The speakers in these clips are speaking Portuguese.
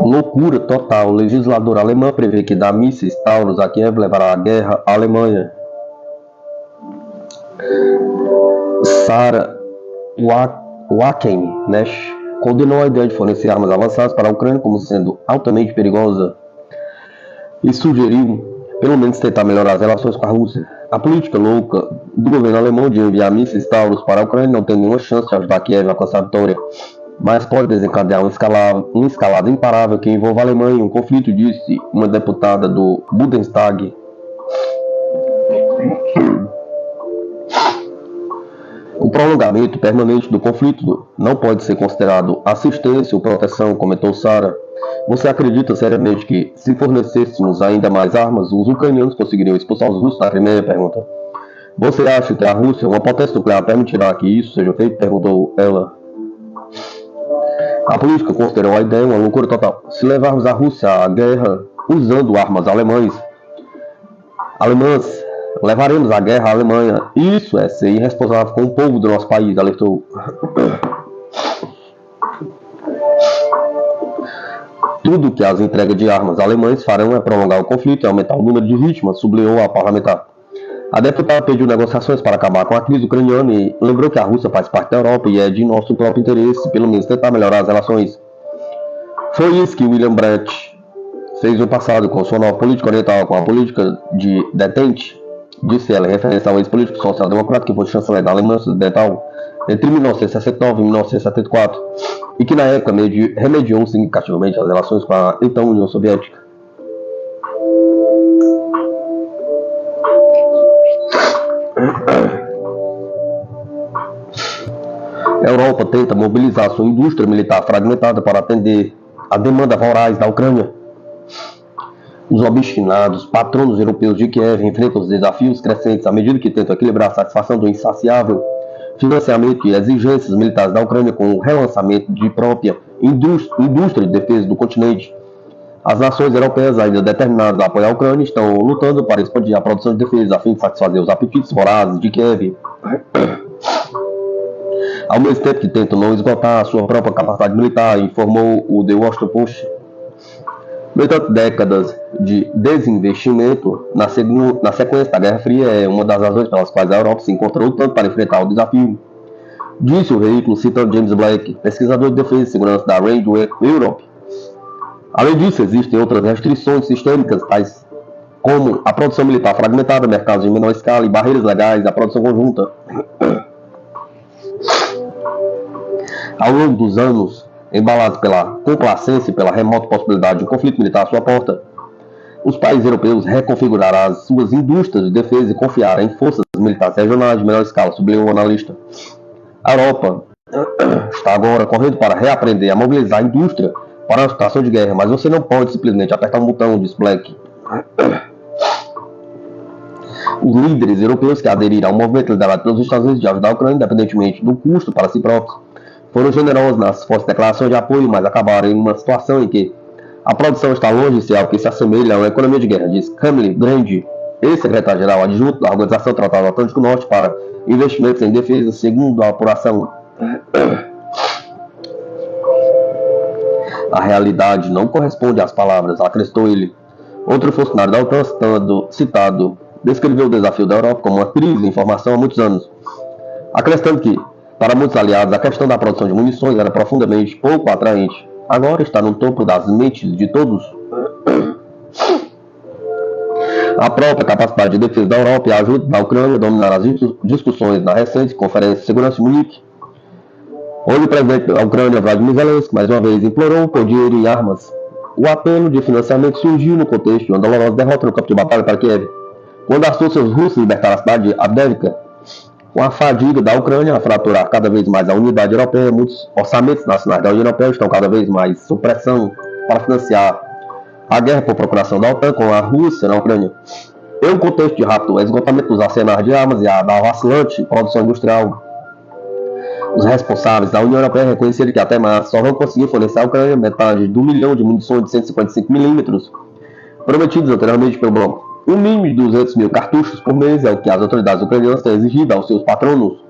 Loucura total. O legislador alemão prevê que dar mísseis Taurus a Kiev levará à guerra à Alemanha. Sarah Wagenknecht condenou a ideia de fornecer armas avançadas para a Ucrânia como sendo altamente perigosa e sugeriu, pelo menos, tentar melhorar as relações com a Rússia. A política louca do governo alemão de enviar mísseis Taurus para a Ucrânia não tem nenhuma chance de ajudar Kiev a alcançar a vitória, mas pode desencadear uma escalada imparável que envolva a Alemanha em um conflito, disse uma deputada do Bundestag. O prolongamento permanente do conflito não pode ser considerado assistência ou proteção, comentou Sarah. Você acredita seriamente que, se fornecêssemos ainda mais armas, os ucranianos conseguiriam expulsar os russos da Crimeia? Pergunta. Você acha que a Rússia, uma potência nuclear, permitirá que isso seja feito? Perguntou ela. A política considerou a ideia uma loucura total. Se levarmos a Rússia à guerra usando armas alemãs, levaremos a guerra à Alemanha. Isso é ser irresponsável com o povo do nosso país, alertou. Tudo que as entregas de armas alemãs farão é prolongar o conflito e aumentar o número de vítimas, sublinhou a parlamentar. A deputada pediu negociações para acabar com a crise ucraniana e lembrou que a Rússia faz parte da Europa e é de nosso próprio interesse, pelo menos, tentar melhorar as relações. Foi isso que William Brandt fez no passado com sua nova política oriental, com a política de detente, disse ela, em referência ao ex-político social-democrata que foi chanceler da Alemanha Ocidental entre 1969 e 1974, e que na época remediou significativamente as relações com a então União Soviética. A Europa tenta mobilizar sua indústria militar fragmentada para atender a demanda voraz da Ucrânia. Os obstinados patronos europeus de Kiev enfrentam os desafios crescentes à medida que tentam equilibrar a satisfação do insaciável financiamento e exigências militares da Ucrânia com o relançamento de própria indústria de defesa do continente. As nações europeias, ainda determinadas a apoiar a Ucrânia, estão lutando para expandir a produção de defesa a fim de satisfazer os apetites vorazes de Kiev, ao mesmo tempo que tentam não esgotar a sua própria capacidade militar, informou o The Washington Post. No entanto, décadas de desinvestimento na sequência da Guerra Fria é uma das razões pelas quais a Europa se encontra lutando para enfrentar o desafio, disse o veículo citando James Black, pesquisador de defesa e segurança da Range Europe. Além disso, existem outras restrições sistêmicas, tais como a produção militar fragmentada, mercados de menor escala e barreiras legais à produção conjunta. Ao longo dos anos, embalados pela complacência e pela remota possibilidade de um conflito militar à sua porta, os países europeus reconfiguraram as suas indústrias de defesa e confiaram em forças militares regionais de menor escala, sublinhou o analista. A Europa está agora correndo para reaprender a mobilizar a indústria para uma situação de guerra, mas você não pode simplesmente apertar um botão, disse Black. Os líderes europeus que aderiram ao movimento liderado pelos Estados Unidos de ajudar a Ucrânia, independentemente do custo para si próprios, foram generosos nas fortes declarações de apoio, mas acabaram em uma situação em que a produção está longe de ser algo que se assemelha a uma economia de guerra, diz Camille Grandi, ex-secretário-geral adjunto da Organização do Tratado Atlântico Norte para Investimentos em Defesa, segundo a apuração. A realidade não corresponde às palavras, acrescentou ele. Outro funcionário da OTAN, citado, descreveu o desafio da Europa como uma crise de informação há muitos anos, acrescentando que, para muitos aliados, a questão da produção de munições era profundamente pouco atraente. Agora está no topo das mentes de todos. A própria capacidade de defesa da Europa e a ajuda da Ucrânia a dominar as discussões na recente Conferência de Segurança de Munique, onde o presidente da Ucrânia, Vladimir Zelensky, mais uma vez implorou por dinheiro e armas. O apelo de financiamento surgiu no contexto de uma dolorosa derrota no campo de batalha para Kiev, quando as forças russas libertaram a cidade de Avdiivka. Com a fadiga da Ucrânia a fraturar cada vez mais a unidade europeia, muitos orçamentos nacionais da União Europeia estão cada vez mais sob pressão para financiar a guerra por procuração da OTAN com a Rússia na Ucrânia. Em um contexto de rápido esgotamento dos arsenais de armas e a da vacilante produção industrial, os responsáveis da União Europeia reconheceram que até março só vão conseguir fornecer à Ucrânia metade do milhão de munições de 155 mm prometidos anteriormente pelo bloco. Um mínimo de 200 mil cartuchos por mês é o que as autoridades ucranianas têm exigido aos seus patronos,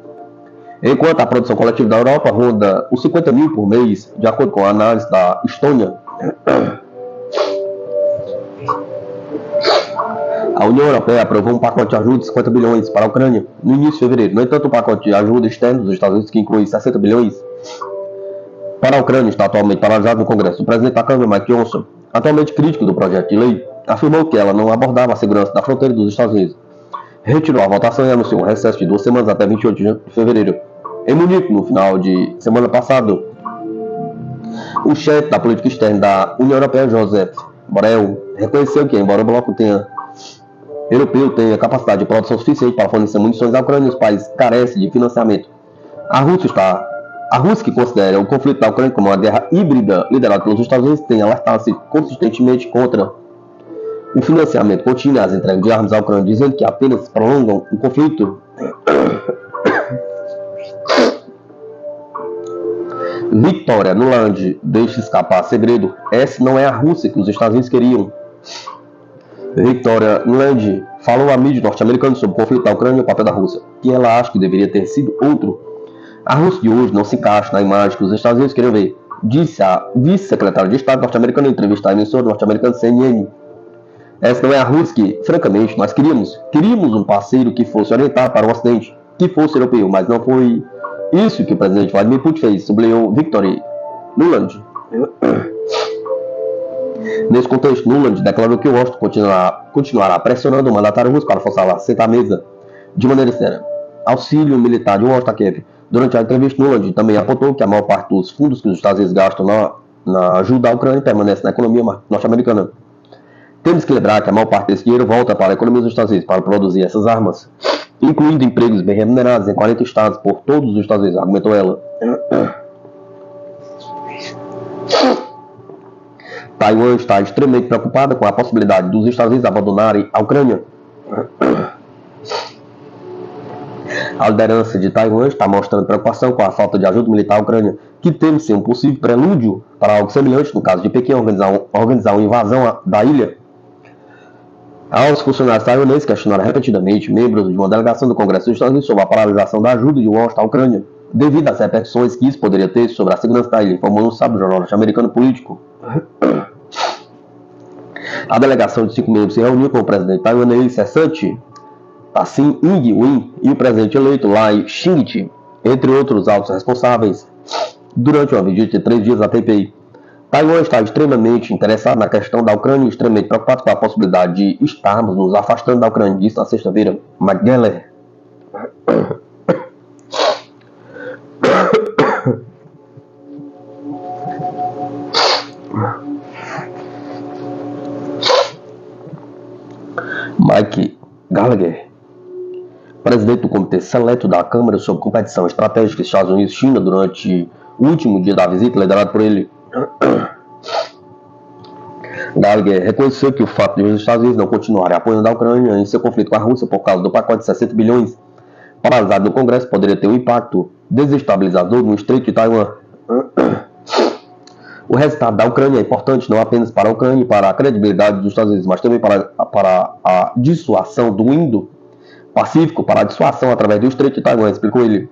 enquanto a produção coletiva da Europa ronda os 50 mil por mês, de acordo com a análise da Estônia. A União Europeia aprovou um pacote de ajuda de 50 bilhões para a Ucrânia no início de fevereiro. No entanto, o pacote de ajuda externo dos Estados Unidos, que inclui 60 bilhões para a Ucrânia, está atualmente paralisado no Congresso. O presidente da Câmara, Mike Johnson, atualmente crítico do projeto de lei, afirmou que ela não abordava a segurança da fronteira dos Estados Unidos. Retirou a votação e anunciou um recesso de 2 semanas até 28 de fevereiro. Em Munique, no final de semana passado, o chefe da política externa da União Europeia, Josep Borrell, reconheceu que, embora o bloco europeu tenha capacidade de produção suficiente para fornecer munições à Ucrânia, os países carecem de financiamento. A Rússia, que considera o conflito da Ucrânia como uma guerra híbrida liderada pelos Estados Unidos, tem alertado-se consistentemente contra o financiamento contínuo e as entregas de armas à Ucrânia, dizendo que apenas prolongam o conflito. Victoria Nuland deixa escapar segredo. Essa não é a Rússia que os Estados Unidos queriam. Victoria Nuland falou à mídia norte-americana sobre o conflito da Ucrânia e o papel da Rússia, que ela acha que deveria ter sido outro. A Rússia de hoje não se encaixa na imagem que os Estados Unidos queriam ver, disse a vice-secretária de Estado norte-americana em entrevista à emissora norte-americana CNN. Essa não é a Rússia que, francamente, nós queríamos. Queríamos um parceiro que fosse orientado para o Ocidente, que fosse europeu, mas não foi isso que o presidente Vladimir Putin fez, sublinhou Victoria Nuland. Nesse contexto, Nuland declarou que o Washington continuará pressionando o mandatário russo para forçá-lo a sentar à mesa de maneira séria. Auxílio militar de Washington a Kiev. Durante a entrevista, Nuland também apontou que a maior parte dos fundos que os Estados Unidos gastam na ajuda à Ucrânia permanece na economia norte-americana. Temos que lembrar que a maior parte desse dinheiro volta para a economia dos Estados Unidos para produzir essas armas, incluindo empregos bem remunerados em 40 estados por todos os Estados Unidos, argumentou ela. Taiwan está extremamente preocupada com a possibilidade dos Estados Unidos abandonarem a Ucrânia. A liderança de Taiwan está mostrando preocupação com a falta de ajuda militar à Ucrânia, que teme ser um possível prelúdio para algo semelhante no caso de Pequim organizar uma invasão da ilha. Aos funcionários taiwaneses questionaram repetidamente membros de uma delegação do Congresso dos Estados Unidos sobre a paralisação da ajuda de Washington à Ucrânia, devido às repercussões que isso poderia ter sobre a segurança da ilha, informou no sábado o jornal norte-americano Político. A delegação de 5 membros se reuniu com o presidente taiwanês cessante Tassin Ing-wen e o presidente eleito Lai Ching-te, entre outros altos responsáveis, durante uma visita de 3 dias à TPI. Taiwan está extremamente interessado na questão da Ucrânia e extremamente preocupado com a possibilidade de estarmos nos afastando da Ucrânia, disse na sexta-feira McGeller. Mike Gallagher, presidente do Comitê Seleto da Câmara sobre Competição Estratégica Estados Unidos-China, durante o último dia da visita, liderado por ele. Gallagher reconheceu que o fato de os Estados Unidos não continuarem apoiando a Ucrânia em seu conflito com a Rússia por causa do pacote de 60 bilhões paralisado no Congresso poderia ter um impacto desestabilizador no Estreito de Taiwan. O resultado da Ucrânia é importante não apenas para a Ucrânia e para a credibilidade dos Estados Unidos, mas também para a dissuasão do Indo-Pacífico, para a dissuasão através do Estreito de Taiwan, explicou ele.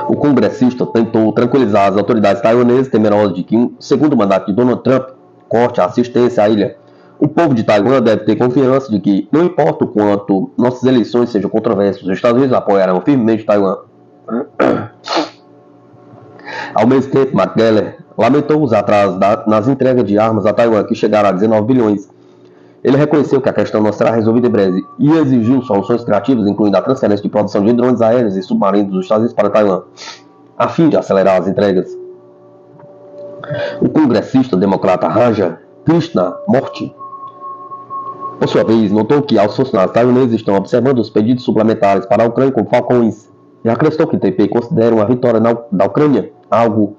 O congressista tentou tranquilizar as autoridades taiwanesas, temerosas de que um segundo mandato de Donald Trump corte a assistência à ilha. O povo de Taiwan deve ter confiança de que, não importa o quanto nossas eleições sejam controversas, os Estados Unidos apoiarão firmemente Taiwan. Ao mesmo tempo, McGeller lamentou os atrasos nas entregas de armas a Taiwan, que chegaram a 19 bilhões. Ele reconheceu que a questão não será resolvida em breve e exigiu soluções criativas, incluindo a transferência de produção de drones aéreos e submarinos dos Estados Unidos para Taiwan, a fim de acelerar as entregas. O congressista democrata Raja Krishnamurti, por sua vez, notou que os funcionários taiwaneses estão observando os pedidos suplementares para a Ucrânia como falcões e acrescentou que Taipei considera uma vitória da Ucrânia algo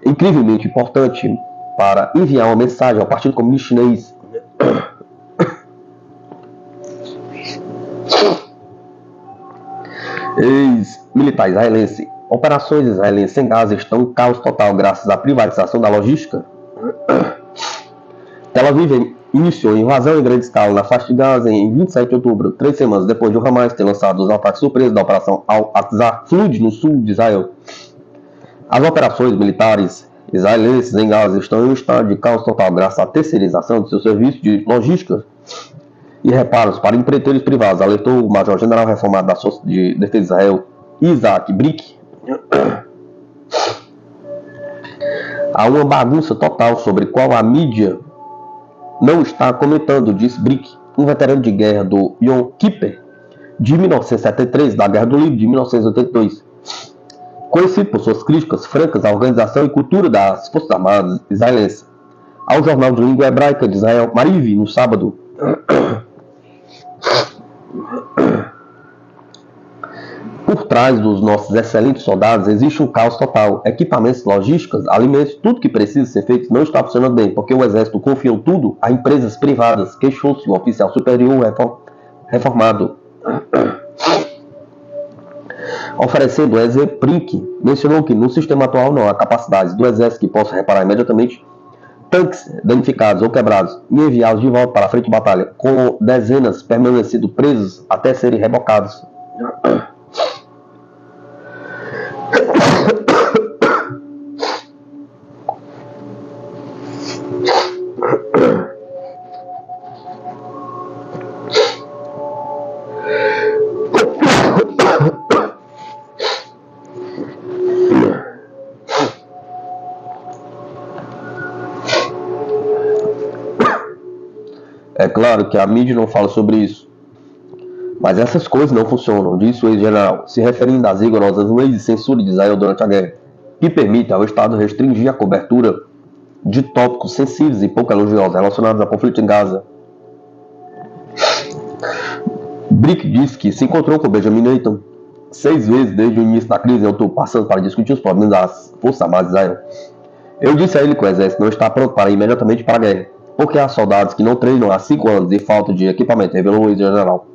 incrivelmente importante para enviar uma mensagem ao Partido Comunista Chinês. Ex-militar israelense. Operações israelenses em Gaza estão em caos total graças à privatização da logística. Tel Aviv iniciou a invasão em grande escala na faixa de Gaza em 27 de outubro, 3 semanas depois de o Hamas ter lançado os ataques surpresa da operação Al-Aqsa Flood no sul de Israel. As operações militares israelenses em Gaza estão em um estado de caos total graças à terceirização de seus serviços de logística e reparos para empreiteiros privados, alertou o major-general reformado da Força de Defesa de Israel, Isaac Brick. Há uma bagunça total sobre qual a mídia não está comentando, disse Brick, um veterano de guerra do Yom Kippur de 1973, da Guerra do Líbano de 1982. Conhecido por suas críticas francas à organização e cultura das Forças Armadas israelenses, ao jornal de língua hebraica de Israel, Mariv, no sábado. Por trás dos nossos excelentes soldados existe um caos total. Equipamentos, logísticas, alimentos, tudo que precisa ser feito não está funcionando bem, porque o exército confiou tudo a empresas privadas, queixou-se o oficial superior reformado. Oferecendo o exemplo, Brink mencionou que no sistema atual não há capacidades do exército que possa reparar imediatamente tanques danificados ou quebrados e enviá-los de volta para a frente de batalha, com dezenas permanecendo presos até serem rebocados. É claro que a mídia não fala sobre isso, mas essas coisas não funcionam, disse o ex-general, se referindo às rigorosas leis de censura de Israel durante a guerra, que permite ao Estado restringir a cobertura de tópicos sensíveis e pouco elogiosos relacionados ao conflito em Gaza. Brick disse que se encontrou com Benjamin Netanyahu 6 vezes desde o início da crise. Eu estou passando para discutir os problemas das Forças Armadas de Israel. Eu disse a ele que o exército não está pronto para ir imediatamente para a guerra, porque há soldados que não treinam há 5 anos e falta de equipamento, revelou o ex-general.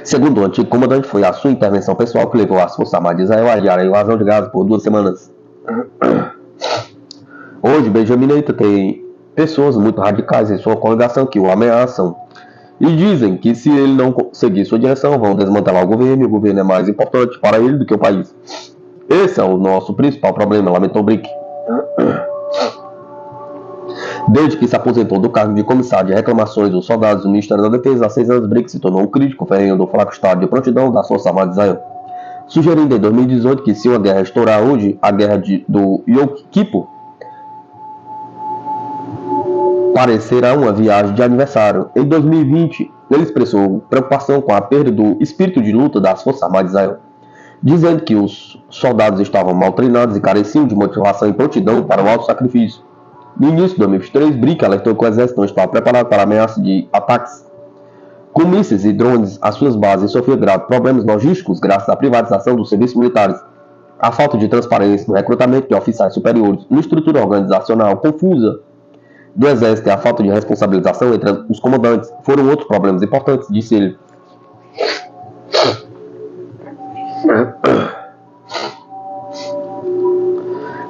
Segundo o antigo comandante, foi a sua intervenção pessoal que levou as Forças Armadas de Israel a adiar a invasão de Gaza por 2 semanas. Hoje, Benjamin Netanyahu tem pessoas muito radicais em sua congregação que o ameaçam e dizem que se ele não seguir sua direção, vão desmantelar o governo e o governo é mais importante para ele do que o país. Esse é o nosso principal problema, lamentou Brick. Desde que se aposentou do cargo de comissário de reclamações dos soldados do Ministério da Defesa há 6 anos, Brick se tornou um crítico ferrenho do fraco estado de prontidão das Forças Armadas de Israel, sugerindo em 2018 que se uma guerra estourar hoje, a guerra do Yom Kippur, parecerá uma viagem de aniversário. Em 2020, ele expressou preocupação com a perda do espírito de luta das Forças Armadas de Israel, dizendo que os soldados estavam mal treinados e careciam de motivação e prontidão para o alto sacrifício. No início de 2023, Brick alertou que o exército não estava preparado para a ameaça de ataques com mísseis e drones às suas bases e sofreu graves problemas logísticos graças à privatização dos serviços militares, a falta de transparência no recrutamento de oficiais superiores, uma estrutura organizacional confusa do exército e a falta de responsabilização entre os comandantes foram outros problemas importantes, disse ele.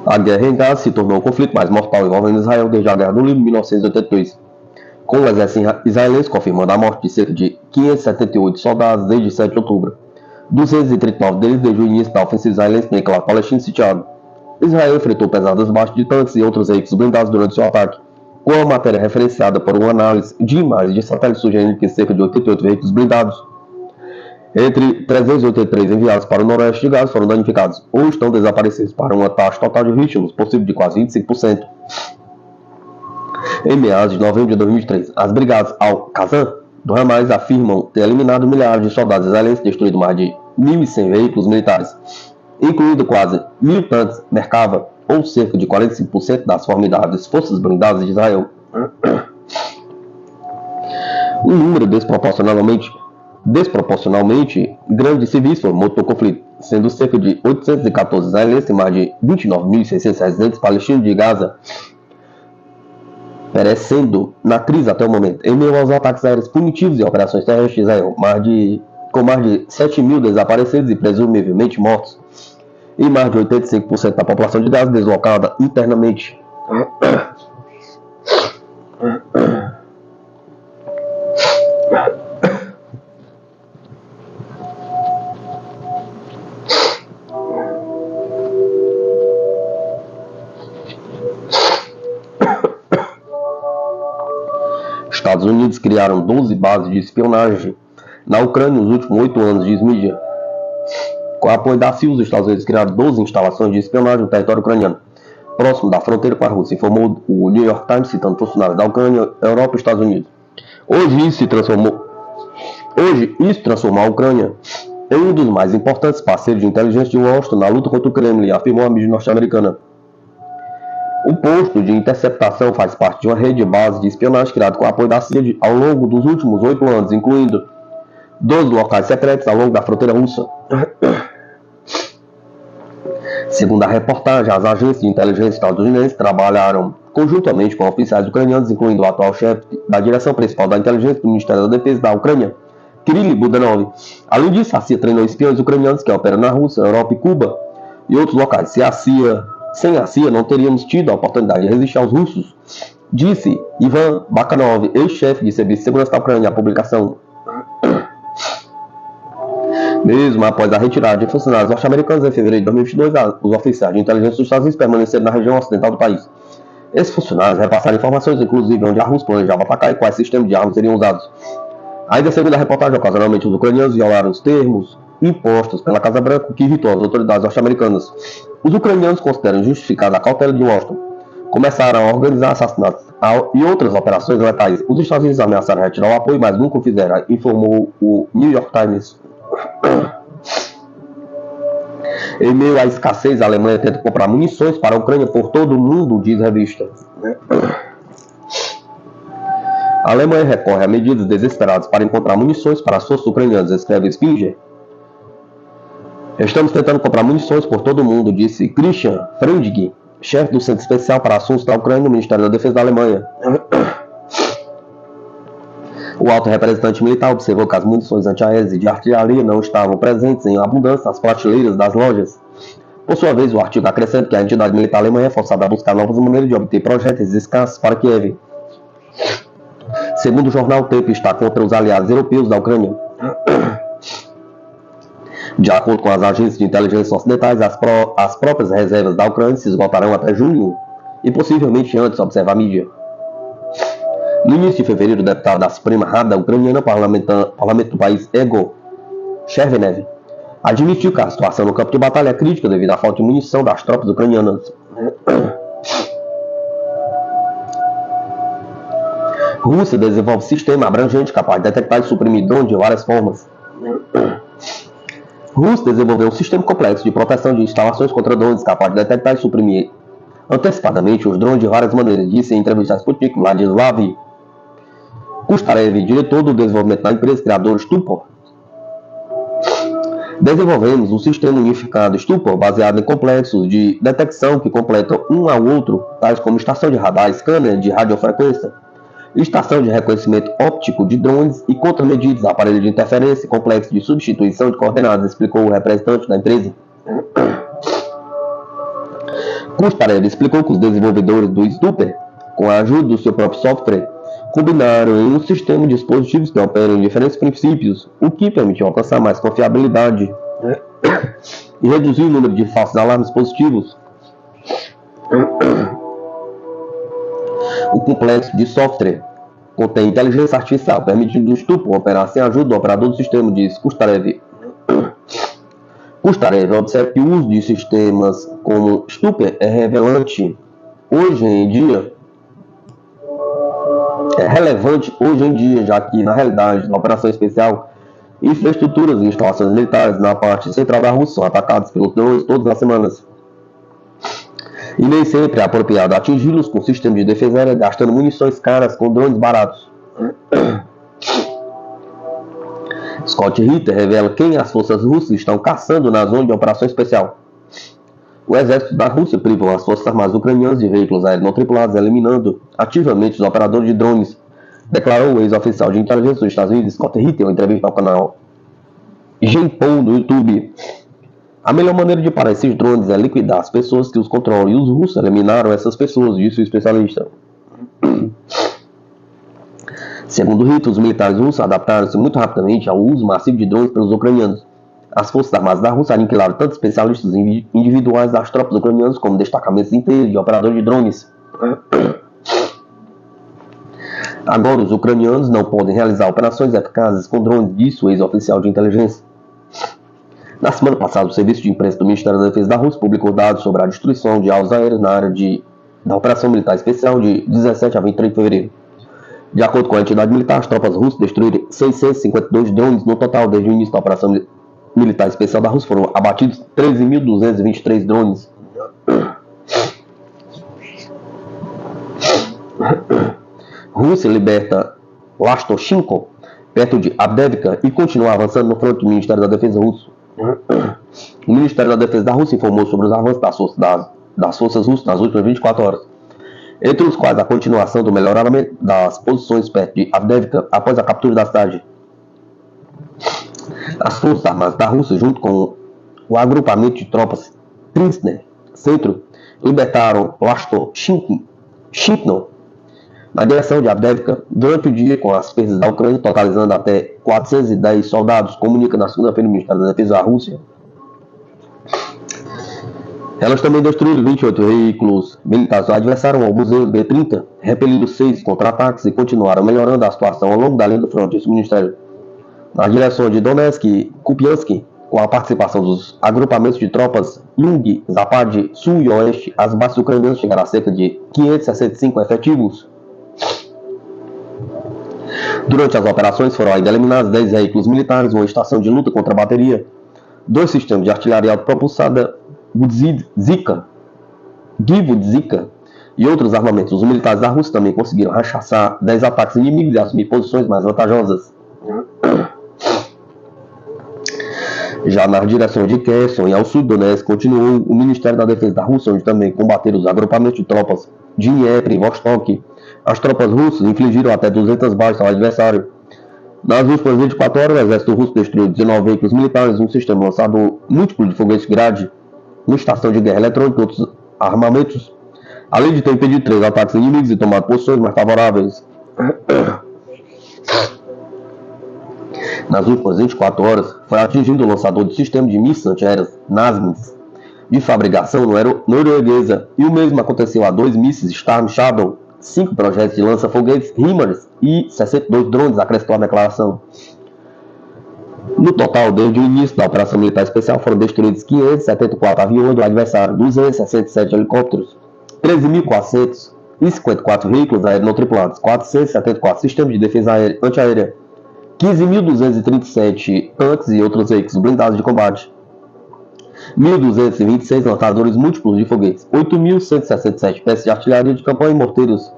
A guerra em Gaza se tornou o conflito mais mortal envolvendo Israel desde a Guerra do Líbano em 1982, com o exército israelense confirmando a morte de cerca de 578 soldados desde 7 de outubro, 239 deles desde o início da ofensiva israelense no enclave palestino sitiado. Israel enfrentou pesadas baixas de tanques e outros veículos blindados durante seu ataque, com a matéria referenciada por uma análise de imagens de satélite sugerindo que cerca de 88 veículos blindados, entre 383 enviados para o noroeste de Gaza, foram danificados ou estão desaparecidos, para uma taxa total de vítimas possível de quase 25%. Em meados de novembro de 2023, as brigadas Al-Qassam do Hamas afirmam ter eliminado milhares de soldados israelenses, destruído mais de 1.100 veículos militares, incluindo quase 1.000 tanques Merkava, ou cerca de 45% das formidáveis forças blindadas de Israel. Um número desproporcionalmente grande de civis foi morto no conflito, sendo cerca de 814 israelenses e mais de 29.600 residentes palestinos de Gaza perecendo na crise até o momento, em meio aos ataques aéreos punitivos e operações terrestres de Israel, com mais de 7.000 desaparecidos e presumivelmente mortos, e mais de 85% da população de Gaza deslocada internamente. Estados Unidos criaram 12 bases de espionagem na Ucrânia nos últimos 8 anos, diz mídia. Com o apoio da CIA, os Estados Unidos criaram 12 instalações de espionagem no território ucraniano, próximo da fronteira com a Rússia, informou o New York Times, citando funcionários da Ucrânia, Europa e Estados Unidos. Hoje isso transformou a Ucrânia em um dos mais importantes parceiros de inteligência de Washington na luta contra o Kremlin, afirmou a mídia norte-americana. O posto de interceptação faz parte de uma rede de bases de espionagem criada com o apoio da CIA ao longo dos últimos 8 anos, incluindo 12 locais secretos ao longo da fronteira russa. Segundo a reportagem, as agências de inteligência estadunidenses trabalharam conjuntamente com oficiais ucranianos, incluindo o atual chefe da direção principal da inteligência do Ministério da Defesa da Ucrânia, Kirill Budanov. Além disso, a CIA treinou espiões ucranianos que operam na Rússia, Europa e Cuba e outros locais. Sem a CIA, não teríamos tido a oportunidade de resistir aos russos, disse Ivan Bakanov, ex-chefe de serviço de segurança da Ucrânia, a publicação. Mesmo após a retirada de funcionários norte-americanos em fevereiro de 2022, os oficiais de inteligência dos Estados Unidos permaneceram na região ocidental do país. Esses funcionários repassaram informações, inclusive onde a Rússia planejava atacar e quais sistemas de armas seriam usados. Ainda segundo a reportagem, ocasionalmente os ucranianos violaram os termos impostos pela Casa Branca, o que irritou as autoridades norte-americanas. Os ucranianos consideram justificada a cautela de Washington. Começaram a organizar assassinatos e outras operações letais. Os Estados Unidos ameaçaram retirar o apoio, mas nunca o fizeram, informou o New York Times. Em meio à escassez, a Alemanha tenta comprar munições para a Ucrânia por todo o mundo, diz a revista. A Alemanha recorre a medidas desesperadas para encontrar munições para as forças ucranianas, escreve Spinger. Estamos tentando comprar munições por todo o mundo, disse Christian Freundlich, chefe do Centro Especial para Assuntos da Ucrânia no Ministério da Defesa da Alemanha. O alto representante militar observou que as munições antiaéreas e de artilharia não estavam presentes em abundância nas prateleiras das lojas. Por sua vez, o artigo acrescenta que a entidade militar alemã é forçada a buscar novas maneiras de obter projéteis escassos para Kiev. Segundo o jornal, o tempo está contra os aliados europeus da Ucrânia. De acordo com as agências de inteligência ocidentais, as próprias reservas da Ucrânia se esgotarão até junho e possivelmente antes, observa a mídia. No início de fevereiro, o deputado da Suprema Rada ucraniana, parlamento do país, Egor Chervenev, admitiu que a situação no campo de batalha é crítica devido à falta de munição das tropas ucranianas. Rússia desenvolve sistema abrangente capaz de detectar e suprimir drones de várias formas. Rússia desenvolveu um sistema complexo de proteção de instalações contra drones capaz de detectar e suprimir antecipadamente os drones de várias maneiras, disse em entrevista a Sputnik Vladislav Kustarev, diretor do desenvolvimento da empresa criadora Stupor. Desenvolvemos um sistema unificado Stupor baseado em complexos de detecção que completam um ao outro, tais como estação de radar, scanner de radiofrequência, estação de reconhecimento óptico de drones e contramedidas, aparelho de interferência e complexo de substituição de coordenadas, explicou o representante da empresa. Kustarev explicou que os desenvolvedores do Stupor, com a ajuda do seu próprio software, combinaram em um sistema de dispositivos que operam em diferentes princípios, o que permitiu alcançar mais confiabilidade e reduzir o número de falsos alarmes positivos. O complexo de software contém inteligência artificial, permitindo o Stupor operar sem a ajuda do operador do sistema, diz Kustarev. Kustarev observa que o uso de sistemas como Stupor é relevante hoje em dia, já que, na realidade, na operação especial, infraestruturas e instalações militares na parte central da Rússia são atacadas pelos drones todas as semanas. E nem sempre é apropriado atingi-los com sistemas de defesa aérea, gastando munições caras com drones baratos. Scott Ritter revela quem as forças russas estão caçando na zona de operação especial. O exército da Rússia privou as forças armadas ucranianas de veículos aéreos não tripulados, eliminando ativamente os operadores de drones, declarou o ex-oficial de inteligência dos Estados Unidos, Scott Ritter, em uma entrevista ao canal Genpou do YouTube. A melhor maneira de parar esses drones é liquidar as pessoas que os controlam, e os russos eliminaram essas pessoas, disse o especialista. Segundo Ritter, os militares russos adaptaram-se muito rapidamente ao uso massivo de drones pelos ucranianos. As forças armadas da Rússia aniquilaram tanto especialistas individuais das tropas ucranianas como destacamentos inteiros de operadores de drones. Agora, os ucranianos não podem realizar operações eficazes com drones, disse o ex-oficial de inteligência. Na semana passada, o serviço de imprensa do Ministério da Defesa da Rússia publicou dados sobre a destruição de alvos aéreos na área da Operação Militar Especial de 17 a 23 de fevereiro. De acordo com a entidade militar, as tropas russas destruíram 652 drones no total. Desde o início da Operação Militar Especial da Rússia foram abatidos 13.223 drones. Rússia liberta Lastoshinko, perto de Avdiivka, e continua avançando no fronte do Ministério da Defesa russo. O Ministério da Defesa da Rússia informou sobre os avanços das forças russas nas últimas 24 horas, entre os quais a continuação do melhoramento das posições perto de Avdiivka após a captura da cidade. As Forças Armadas da Rússia, junto com o agrupamento de tropas Pristner Centro, libertaram Lastoshinko na direção de Avdiivka durante o dia, com as perdas da Ucrânia totalizando até 410 soldados, comunica na segunda-feira o Ministério da Defesa da Rússia. Elas também destruíram 28 veículos militares do adversário, um Obuseiro B-30, repelindo 6 contra-ataques e continuaram melhorando a situação ao longo da linha do fronte, disse o Ministério. Na direção de Donetsk e Kupiansk, com a participação dos agrupamentos de tropas Jung, Zapad, Sul e Oeste, as bases ucranianas chegaram a cerca de 565 efetivos. Durante as operações foram ainda eliminados 10 veículos militares, uma estação de luta contra a bateria, 2 sistemas de artilharia autopropulsada Givuzika e outros armamentos. Os militares da Rússia também conseguiram rechaçar 10 ataques inimigos e assumir posições mais vantajosas. Já na direção de Kherson e ao sul do Donetsk, continuou o Ministério da Defesa da Rússia, onde também combateram os agrupamentos de tropas de Dnieper e Vostok. As tropas russas infligiram até 200 baixas ao adversário. Nas últimas 24 horas, o exército russo destruiu 19 veículos militares, um sistema lançador múltiplo de foguetes Grad, uma estação de guerra eletrônica e outros armamentos, além de ter impedido 3 ataques inimigos e tomado posições mais favoráveis. Nas últimas 24 horas, foi atingido o lançador de sistema de mísseis antiaéreos NASAMS, de fabricação norueguesa, e o mesmo aconteceu a 2 mísseis Storm Shadow, 5 projetos de lança-foguetes HIMARS e 62 drones, acrescentou a declaração. No total, desde o início da Operação Militar Especial, foram destruídos 574 aviões do adversário, 267 helicópteros, 13.454 veículos aéreos não tripulados, 474 sistemas de defesa antiaérea, 15.237 tanques e outros veículos blindados de combate, 1.226 lançadores múltiplos de foguetes, 8.167 peças de artilharia de campanha e morteiros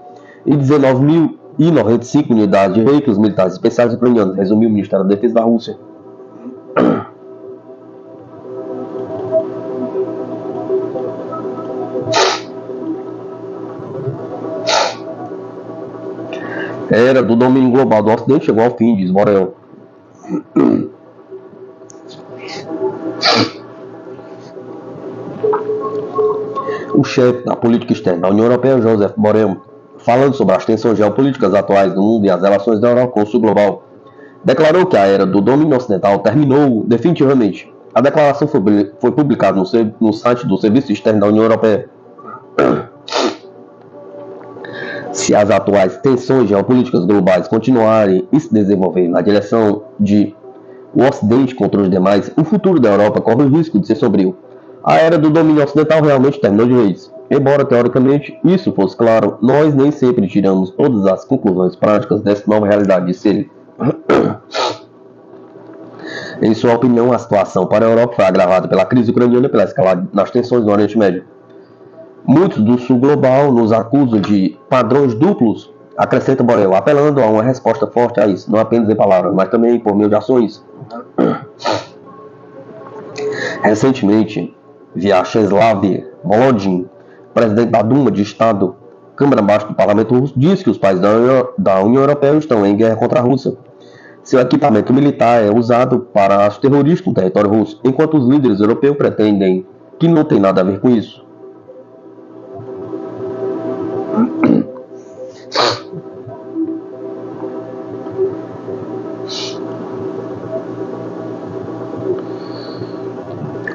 e 19.095 unidades de veículos militares especiais ucranianos, resumiu o Ministério da Defesa da Rússia. A era do domínio global do Ocidente chegou ao fim, diz Borrell. O chefe da política externa da União Europeia, Josep Borrell, falando sobre as tensões geopolíticas atuais do mundo e as relações da Europa com o sul global, declarou que a era do domínio ocidental terminou definitivamente. A declaração foi publicada no site do Serviço Externo da União Europeia. Se as atuais tensões geopolíticas globais continuarem e se desenvolverem na direção de o Ocidente contra os demais, o futuro da Europa corre o risco de ser sombrio. A era do domínio ocidental realmente terminou de vez. Embora, teoricamente, isso fosse claro, nós nem sempre tiramos todas as conclusões práticas dessa nova realidade, disse ele. Em sua opinião, a situação para a Europa foi agravada pela crise ucraniana e pela escalada nas tensões no Oriente Médio. Muitos do sul global nos acusam de padrões duplos, acrescenta Borrell, apelando a uma resposta forte a isso, não apenas em palavras, mas também por meio de ações. Recentemente, Vyacheslav Volodin, presidente da Duma de Estado, Câmara Baixa do Parlamento Russo, disse que os países da União Europeia estão em guerra contra a Rússia. Seu equipamento militar é usado para os terroristas no território russo, enquanto os líderes europeus pretendem que não tem nada a ver com isso.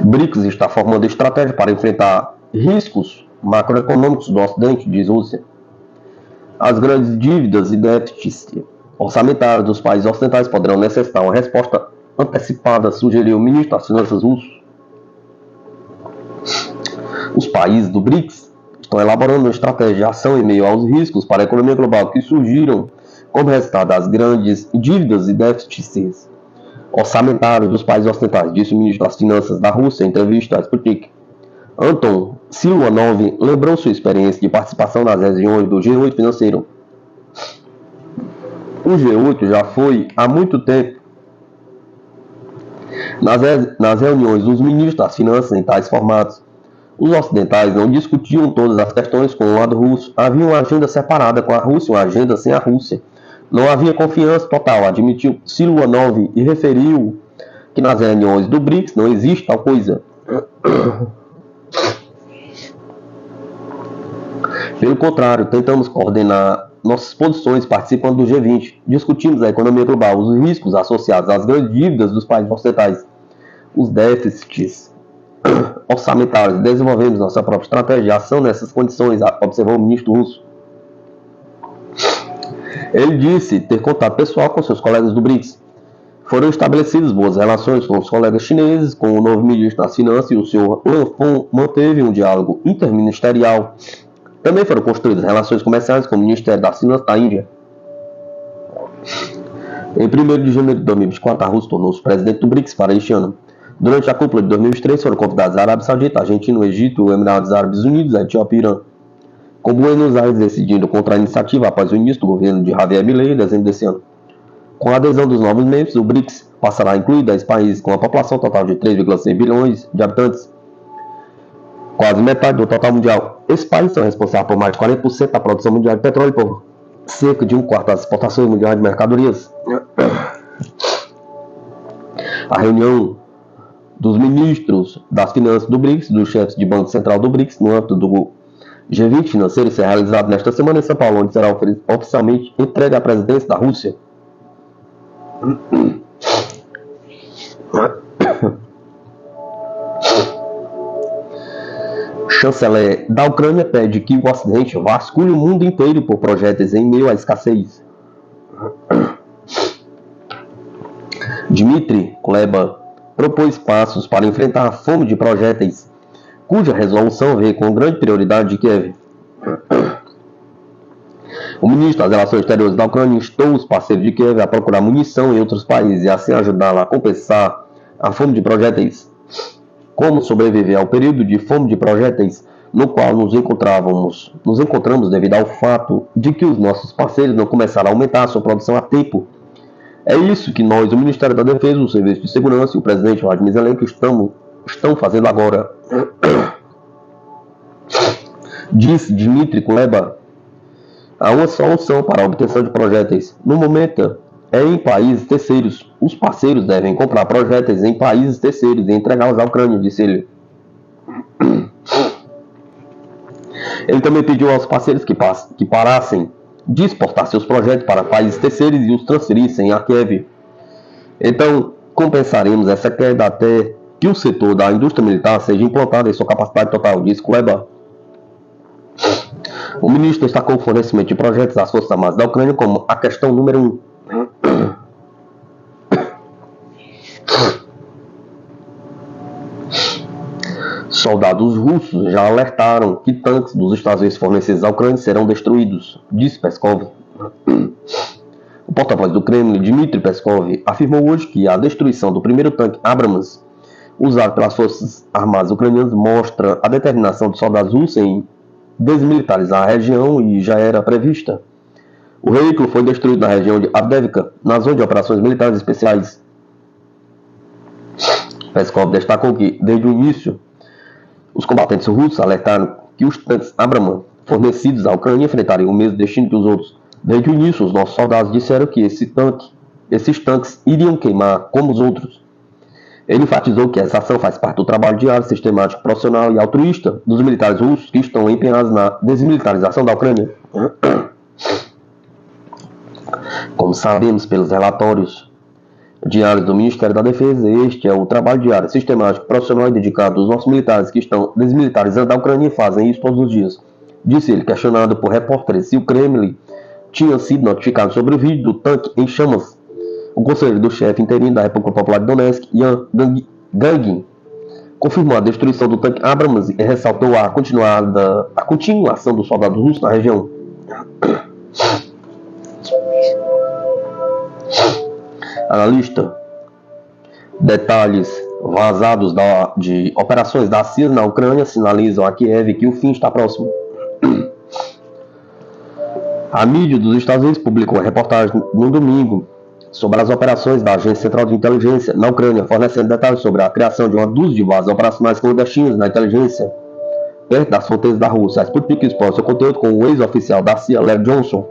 BRICS está formando estratégia para enfrentar riscos macroeconômicos do Ocidente, diz Rússia. As grandes dívidas e déficits orçamentários dos países ocidentais poderão necessitar uma resposta antecipada, sugeriu o ministro das Finanças russo. Os países do BRICS estão elaborando uma estratégia de ação em meio aos riscos para a economia global que surgiram como resultado das grandes dívidas e déficits orçamentários dos países ocidentais, disse o ministro das Finanças da Rússia em entrevista à Sputnik. Anton Siluanov lembrou sua experiência de participação nas reuniões do G8 financeiro. O G8 já foi há muito tempo nas reuniões dos ministros das finanças em tais formatos. Os ocidentais não discutiam todas as questões com o lado russo. Havia uma agenda separada com a Rússia, uma agenda sem a Rússia. Não havia confiança total, admitiu Siluanov e referiu que nas reuniões do BRICS não existe tal coisa. Pelo contrário, tentamos coordenar nossas posições participando do G20. Discutimos a economia global, os riscos associados às grandes dívidas dos países ocidentais, os déficits orçamentários. Desenvolvemos nossa própria estratégia de ação nessas condições, observou o ministro russo. Ele disse ter contato pessoal com seus colegas do BRICS. Foram estabelecidas boas relações com os colegas chineses, com o novo ministro das Finanças e o Sr. Lan Fong manteve um diálogo interministerial. Também foram construídas relações comerciais com o Ministério das Finanças da Índia. Em 1º de janeiro de 2024, a Rússia tornou-se presidente do BRICS para este ano. Durante a cúpula de 2023, foram convidados a Arábia Saudita, a Argentina, o Egito, os Emirados Árabes Unidos, a Etiópia e o Irã. Com Buenos Aires decidindo contra a iniciativa após o início do governo de Javier Milei em dezembro desse ano. Com a adesão dos novos membros, o BRICS passará a incluir 10 países com a população total de 3,6 bilhões de habitantes, quase metade do total mundial. Esses países são responsáveis por mais de 40% da produção mundial de petróleo e por cerca de 1/4 das exportações mundiais de mercadorias. A reunião dos ministros das finanças do BRICS, dos chefes de Banco Central do BRICS, no âmbito do G20 financeiro, será realizado nesta semana em São Paulo, onde será oficialmente entregue à presidência da Rússia. Chanceler da Ucrânia pede que o Ocidente vasculhe o mundo inteiro por projéteis em meio à escassez. Dmitry Kuleba propôs passos para enfrentar a fome de projéteis, cuja resolução vê com grande prioridade de Kiev. O ministro das Relações Exteriores da Ucrânia instou os parceiros de Kiev a procurar munição em outros países e assim ajudá-la a compensar a fome de projéteis. Como sobreviver ao período de fome de projéteis no qual nos encontramos devido ao fato de que os nossos parceiros não começaram a aumentar a sua produção a tempo. É isso que nós, o Ministério da Defesa, o Serviço de Segurança e o presidente Vladimir Zelensky estão fazendo agora, disse Dmitry Kuleba. Há uma solução para a obtenção de projéteis. No momento, é em países terceiros. Os parceiros devem comprar projéteis em países terceiros e entregá-los à Ucrânia, disse ele. Ele também pediu aos parceiros que parassem de exportar seus projetos para países terceiros e os transferissem a Kiev. Então, compensaremos essa queda até que o setor da indústria militar seja implantado em sua capacidade total, disse Kuleba. O ministro destacou o fornecimento de projetos às Forças Armadas da Ucrânia como a questão número 1. Soldados russos já alertaram que tanques dos Estados Unidos fornecidos à Ucrânia serão destruídos, disse Peskov. O porta-voz do Kremlin, Dmitry Peskov, afirmou hoje que a destruição do primeiro tanque Abrams, usado pelas Forças Armadas ucranianas, mostra a determinação dos soldados russos em desmilitarizar a região e já era prevista. O veículo foi destruído na região de Avdiivka, na zona de operações militares especiais. Peskov destacou que, desde o início, os combatentes russos alertaram que os tanques Abrams fornecidos à Ucrânia enfrentariam o mesmo destino que os outros. Desde o início, os nossos soldados disseram que esses tanques iriam queimar como os outros. Ele enfatizou que essa ação faz parte do trabalho diário, sistemático, profissional e altruísta dos militares russos que estão empenhados na desmilitarização da Ucrânia. Como sabemos pelos relatórios diários do Ministério da Defesa, este é o trabalho diário, sistemático, profissional e dedicado dos nossos militares que estão desmilitarizando a Ucrânia e fazem isso todos os dias. Disse ele, questionado por repórteres se o Kremlin tinha sido notificado sobre o vídeo do tanque em chamas. O conselheiro do chefe interino da República Popular de Donetsk, Yan Gangin, confirmou a destruição do tanque Abrams e ressaltou a continuação dos soldados russos na região. Analista: detalhes vazados de operações da CIA na Ucrânia sinalizam a Kiev que o fim está próximo. A mídia dos Estados Unidos publicou uma reportagem no domingo sobre as operações da Agência Central de Inteligência na Ucrânia, fornecendo detalhes sobre a criação de uma dúzia de bases operacionais clandestinas na inteligência perto das fronteiras da Rússia. A Sputnik expôs seu conteúdo com o ex-oficial da CIA, Larry Johnson.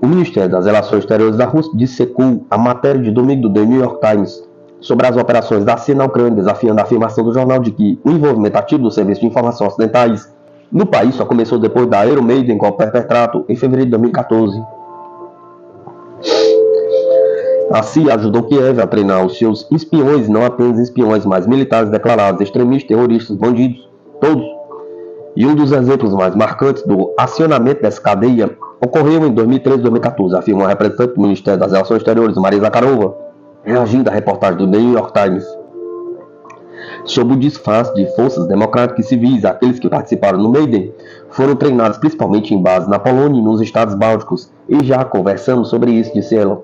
O Ministério das Relações Exteriores da Rússia dissecou a matéria de domingo do The New York Times sobre as operações da CIA na Ucrânia, desafiando a afirmação do jornal de que o envolvimento ativo dos serviços de informação ocidentais no país só começou depois da Iron Maiden golpe perpetrado em fevereiro de 2014. A CIA ajudou Kiev a treinar os seus espiões, não apenas espiões, mas militares declarados, extremistas, terroristas, bandidos, todos. E um dos exemplos mais marcantes do acionamento dessa cadeia ocorreu em 2013 e 2014, afirmou a representante do Ministério das Relações Exteriores, Maria Zakharova, reagindo à reportagem do The New York Times. Sob o disfarce de forças democráticas e civis, aqueles que participaram no Maiden foram treinados principalmente em bases na Polônia e nos Estados Bálticos, e já conversamos sobre isso, disse ela.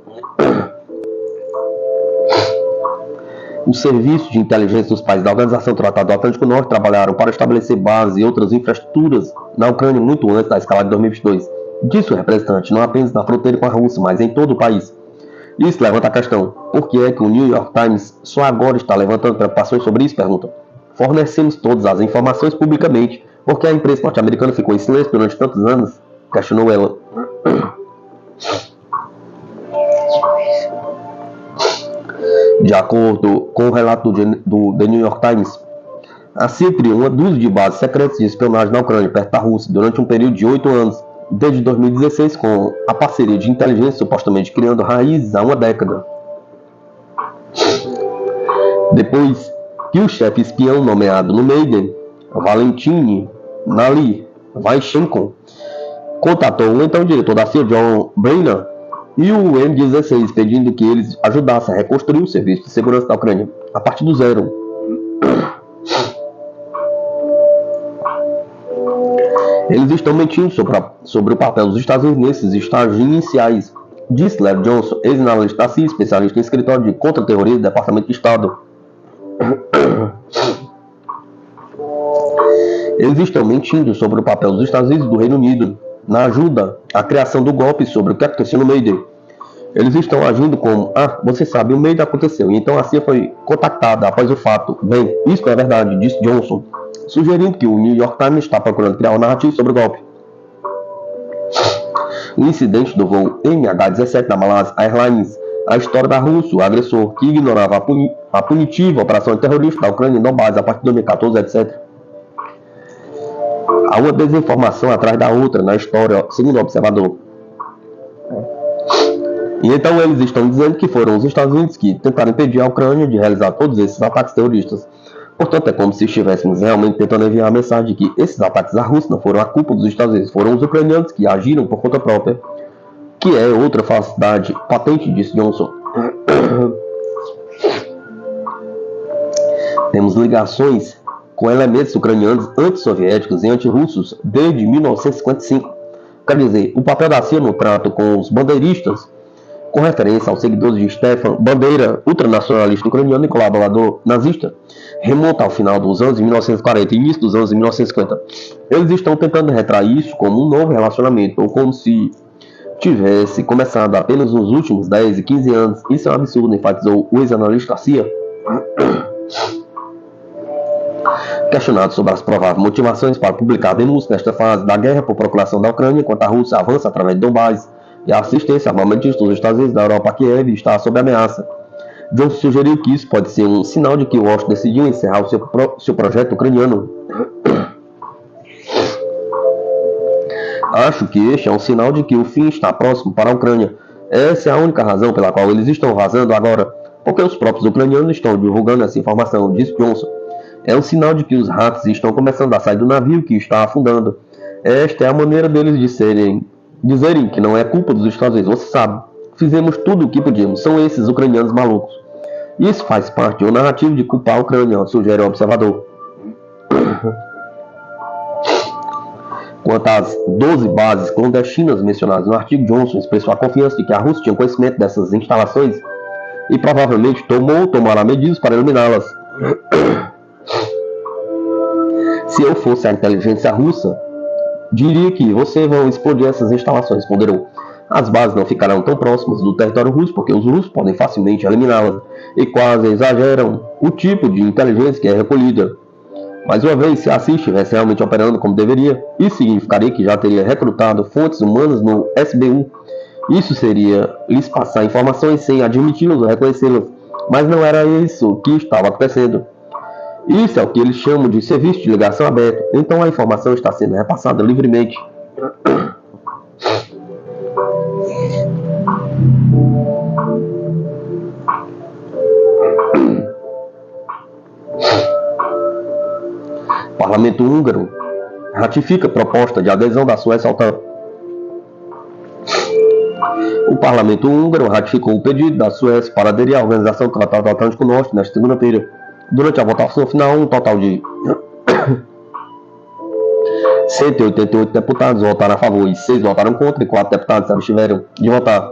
Os serviços de inteligência dos países da Organização do Tratado do Atlântico Norte trabalharam para estabelecer bases e outras infraestruturas na Ucrânia muito antes da escalada de 2022. Disse o representante, não apenas na fronteira com a Rússia, mas em todo o país. Isso levanta a questão: por que é que o New York Times só agora está levantando preocupações sobre isso? Pergunta. Fornecemos todas as informações publicamente, porque a imprensa norte-americana ficou em silêncio durante tantos anos? Questionou ela. De acordo com o relato do The New York Times, a CIA criou uma dúzia de bases secretas de espionagem na Ucrânia, perto da Rússia, durante um período de 8 anos, desde 2016, com a parceria de inteligência supostamente criando raízes há uma década. Depois que o chefe espião nomeado no Maiden, Valentin Nalyvaichenko, contatou o então diretor da CIA, John Brennan, e o M16, pedindo que eles ajudassem a reconstruir o serviço de segurança da Ucrânia a partir do zero. Eles estão mentindo sobre o papel dos Estados Unidos nesses estágios iniciais, disse Larry Johnson, ex-analista da CIA, especialista em escritório de contra-terrorismo do Departamento de Estado. Eles estão mentindo sobre o papel dos Estados Unidos e do Reino Unido na ajuda à criação do golpe sobre o que aconteceu no Maiden. Eles estão agindo como, você sabe, o Maiden aconteceu, e então a CIA foi contactada após o fato. Bem, isso não é verdade, disse Johnson, sugerindo que o New York Times está procurando criar uma narrativa sobre o golpe. O incidente do voo MH17 da Malaysia Airlines, a história da Rússia, o agressor que ignorava a punitiva operação terrorista da Ucrânia no base a partir de 2014, etc. Há uma desinformação atrás da outra na história, segundo o observador. E então eles estão dizendo que foram os Estados Unidos que tentaram impedir a Ucrânia de realizar todos esses ataques terroristas. Portanto, é como se estivéssemos realmente tentando enviar a mensagem de que esses ataques à Rússia não foram a culpa dos Estados Unidos, foram os ucranianos que agiram por conta própria, que é outra falsidade patente, disse Johnson. Temos ligações com elementos ucranianos antissoviéticos e antirrussos desde 1955. Quer dizer, o papel da CIA no trato com os bandeiristas, com referência aos seguidores de Stefan Bandeira, ultranacionalista ucraniano e colaborador nazista, remonta ao final dos anos de 1940 e início dos anos de 1950. Eles estão tentando retrair isso como um novo relacionamento, ou como se tivesse começado apenas nos últimos 10 e 15 anos. Isso é um absurdo, enfatizou o ex-analista da CIA. Questionado sobre as prováveis motivações para publicar denúncias nesta fase da guerra por procuração da Ucrânia, enquanto a Rússia avança através de Donbás e a assistência armamentista dos Estados Unidos da Europa a Kiev está sob ameaça, Johnson sugeriu que isso pode ser um sinal de que Washington decidiu encerrar o seu projeto ucraniano. Acho que este é um sinal de que o fim está próximo para a Ucrânia. Essa é a única razão pela qual eles estão vazando agora, porque os próprios ucranianos estão divulgando essa informação, disse Johnson. É um sinal de que os ratos estão começando a sair do navio que está afundando. Esta é a maneira deles dizerem que não é culpa dos Estados Unidos. Você sabe, fizemos tudo o que podíamos. São esses ucranianos malucos. Isso faz parte de um narrativo de culpar a Ucrânia, sugere o observador. Quanto às 12 bases clandestinas mencionadas no artigo, Johnson expressou a confiança de que a Rússia tinha conhecimento dessas instalações e provavelmente tomará medidas para eliminá-las. Se eu fosse a inteligência russa, diria que vocês vão explodir essas instalações, ponderou. As bases não ficarão tão próximas do território russo porque os russos podem facilmente eliminá-las e quase exageram o tipo de inteligência que é recolhida. Mais uma vez, se a CIA estivesse realmente operando como deveria, isso significaria que já teria recrutado fontes humanas no SBU. Isso seria lhes passar informações sem admiti-las ou reconhecê-las, mas não era isso que estava acontecendo. Isso é o que eles chamam de serviço de ligação aberto, então a informação está sendo repassada livremente. O Parlamento húngaro ratifica a proposta de adesão da Suécia à OTAN. O Parlamento húngaro ratificou o pedido da Suécia para aderir à Organização do Tratado Atlântico Norte nesta segunda-feira. Durante a votação final, um total de 188 deputados votaram a favor e 6 votaram contra e 4 deputados se abstiveram de votar,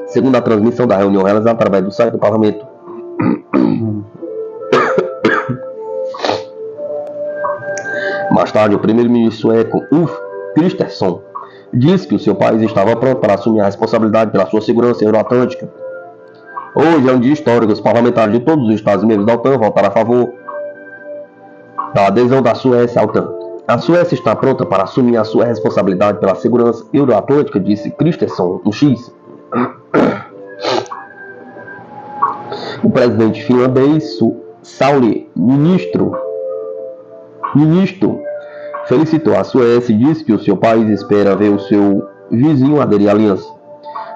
segundo a transmissão da reunião realizada através do site do Parlamento. Mais tarde, o primeiro-ministro sueco Ulf Kristersson disse que o seu país estava pronto para assumir a responsabilidade pela sua segurança euroatlântica. Hoje é um dia histórico. Os parlamentares de todos os Estados membros da OTAN votaram a favor da adesão da Suécia à OTAN. A Suécia está pronta para assumir a sua responsabilidade pela segurança euroatlântica, disse Kristersson no X. O presidente finlandês Sauli Niinistö felicitou a Suécia e disse que o seu país espera ver o seu vizinho aderir à aliança.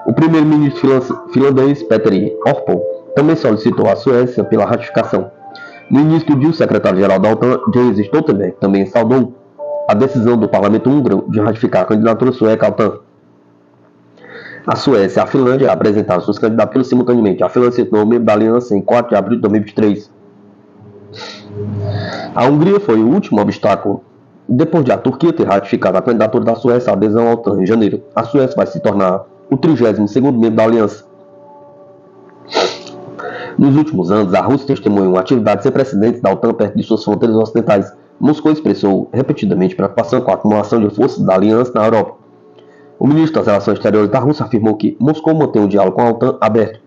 O primeiro-ministro finlandês Petteri Orpo também solicitou a Suécia pela ratificação. No início do dia, o secretário-geral da OTAN, Jens Stoltenberg, também saudou a decisão do parlamento húngaro de ratificar a candidatura sueca à OTAN. A Suécia e a Finlândia apresentaram suas candidaturas simultaneamente. A Finlândia se tornou membro da aliança em 4 de abril de 2023. A Hungria foi o último obstáculo. Depois de a Turquia ter ratificado a candidatura da Suécia à adesão à OTAN em janeiro, a Suécia vai se tornar o 32º membro da aliança. Nos últimos anos, a Rússia testemunhou uma atividade sem precedentes da OTAN perto de suas fronteiras ocidentais. Moscou expressou repetidamente preocupação com a acumulação de forças da aliança na Europa. O ministro das Relações Exteriores da Rússia afirmou que Moscou mantém um diálogo com a OTAN aberto,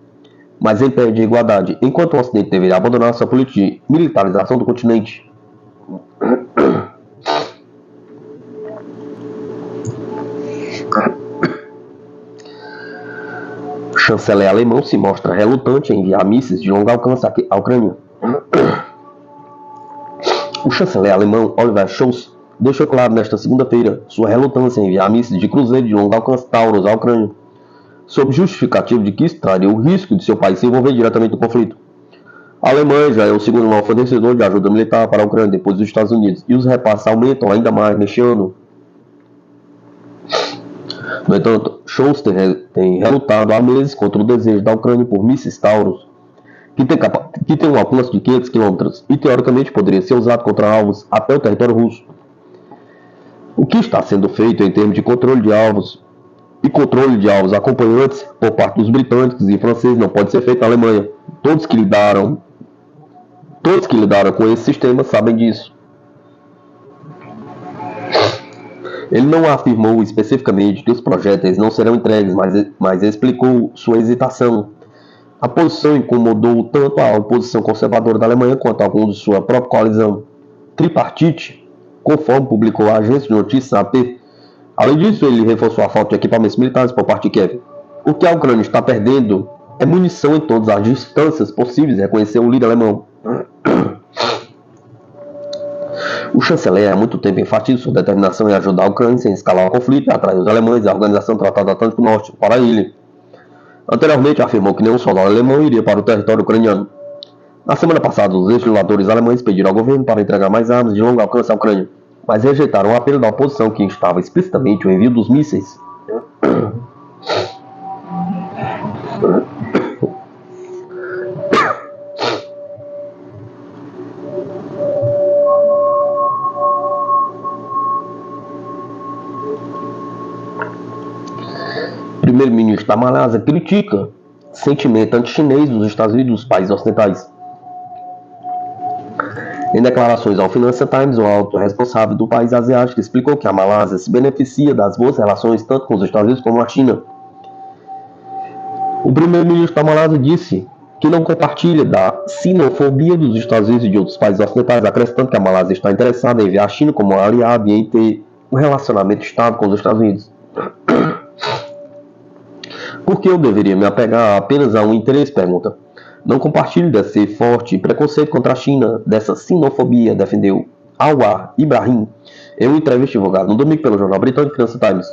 mas em pé de igualdade, enquanto o Ocidente deveria abandonar sua política de militarização do continente. O chanceler alemão se mostra relutante em enviar mísseis de longo alcance à Ucrânia. O chanceler alemão Oliver Scholz deixou claro nesta segunda-feira sua relutância em enviar mísseis de cruzeiro de longo alcance Taurus à Ucrânia, sob justificativo de que isso traria o risco de seu país se envolver diretamente no conflito. A Alemanha já é o segundo maior fornecedor de ajuda militar para a Ucrânia depois dos Estados Unidos, e os repasses aumentam ainda mais neste ano. No entanto, Scholz tem relutado há meses contra o desejo da Ucrânia por mísseis Taurus, que tem um alcance de 500 km e teoricamente poderia ser usado contra alvos até o território russo. O que está sendo feito em termos de controle de alvos e controle de alvos acompanhantes por parte dos britânicos e franceses não pode ser feito na Alemanha. Todos que lidaram com esse sistema sabem disso. Ele não afirmou especificamente que os projéteis não serão entregues, mas explicou sua hesitação. A posição incomodou tanto a oposição conservadora da Alemanha quanto alguns de sua própria coalizão tripartite, conforme publicou a agência de notícias AP. Além disso, ele reforçou a falta de equipamentos militares por parte de Kiev. O que a Ucrânia está perdendo é munição em todas as distâncias possíveis, reconheceu o líder alemão. O chanceler há muito tempo enfatiza sua determinação em ajudar a Ucrânia sem escalar o conflito e atrair os alemães e a Organização do Tratado Atlântico Norte para ele. Anteriormente, afirmou que nenhum soldado alemão iria para o território ucraniano. Na semana passada, os legisladores alemães pediram ao governo para entregar mais armas de longo alcance à Ucrânia, mas rejeitaram o apelo da oposição que instava explicitamente o envio dos mísseis. O primeiro-ministro da Malásia critica sentimento anti-chinês dos Estados Unidos e dos países ocidentais. Em declarações ao Financial Times, o alto responsável do país asiático explicou que a Malásia se beneficia das boas relações tanto com os Estados Unidos como a China. O primeiro-ministro da Malásia disse que não compartilha da sinofobia dos Estados Unidos e de outros países ocidentais, acrescentando que a Malásia está interessada em ver a China como um aliado e em ter um relacionamento estável com os Estados Unidos. Por que eu deveria me apegar apenas a um interesse? Pergunta. Não compartilho desse forte preconceito contra a China, dessa sinofobia, defendeu Anwar Ibrahim em uma entrevista divulgada no domingo pelo jornal britânico Financial Times.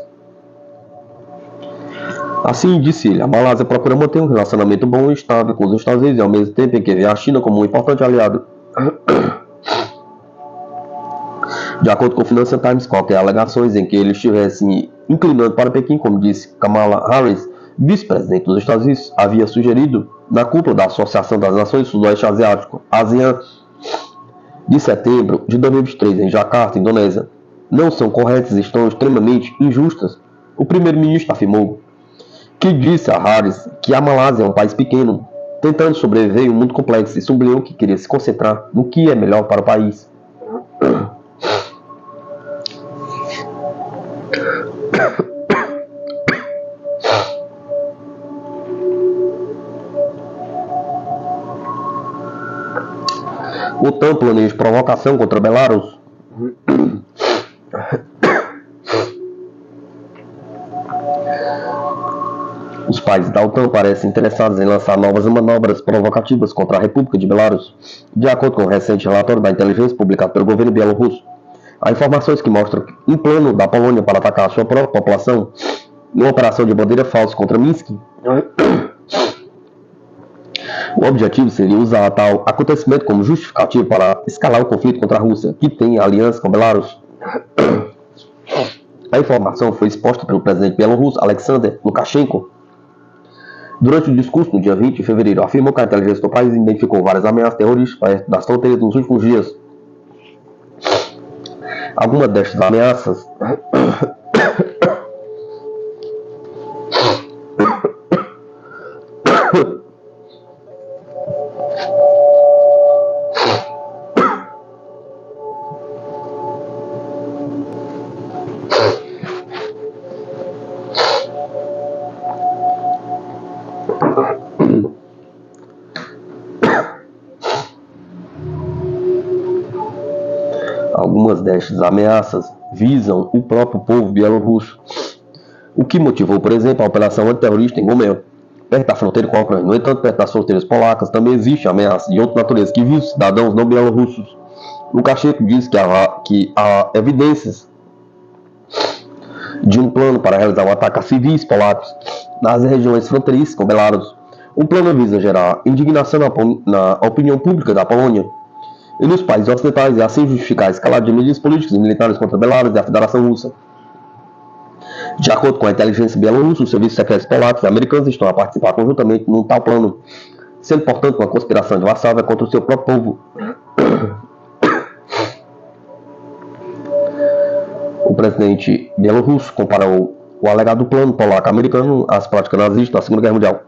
Assim, disse ele, a Malásia procura manter um relacionamento bom e estável com os Estados Unidos e ao mesmo tempo em que vê a China como um importante aliado. De acordo com o Financial Times, qualquer alegações em que ele estivesse inclinando para Pequim, como disse Kamala Harris, vice-presidente dos Estados Unidos, havia sugerido na cúpula da Associação das Nações do Sudoeste Asiático, ASEAN, de setembro de 2023, em Jakarta, Indonésia, não são corretas e estão extremamente injustas, o primeiro-ministro afirmou, que disse a Harris que a Malásia é um país pequeno, tentando sobreviver em um mundo complexo, e sublinhou que queria se concentrar no que é melhor para o país. O OTAN planeja provocação contra Belarus. Os países da OTAN parecem interessados em lançar novas manobras provocativas contra a República de Belarus, de acordo com o recente relatório da inteligência publicado pelo governo bielorrusso. Há informações que mostram um plano da Polônia para atacar a sua própria população em uma operação de bandeira falsa contra Minsk. O objetivo seria usar tal acontecimento como justificativo para escalar o conflito contra a Rússia, que tem aliança com Belarus. A informação foi exposta pelo presidente bielorrusso Alexander Lukashenko durante o discurso no dia 20 de fevereiro. Afirmou que a inteligência do país identificou várias ameaças terroristas perto das fronteiras nos últimos dias. Algumas destas ameaças Algumas destas ameaças visam o próprio povo bielorrusso, o que motivou, por exemplo, a operação antiterrorista em Gomel, perto da fronteira com a Ucrânia. No entanto, perto das fronteiras polacas também existe ameaça de outra natureza que visa cidadãos não bielorrussos. Lukashenko diz que há evidências de um plano para realizar um ataque a civis polacos nas regiões fronteiriças com Belarus. O plano visa gerar indignação na opinião pública da Polônia e nos países ocidentais e assim justificar a escalada de medidas políticas e militares contra Belarus e a Federação Russa. De acordo com a inteligência bielorrussa, os serviços secretos polacos e americanos estão a participar conjuntamente num tal plano, sendo, portanto, uma conspiração devassável contra o seu próprio povo. O presidente bielorrusso comparou o alegado plano polaco-americano às práticas nazistas da Segunda Guerra Mundial,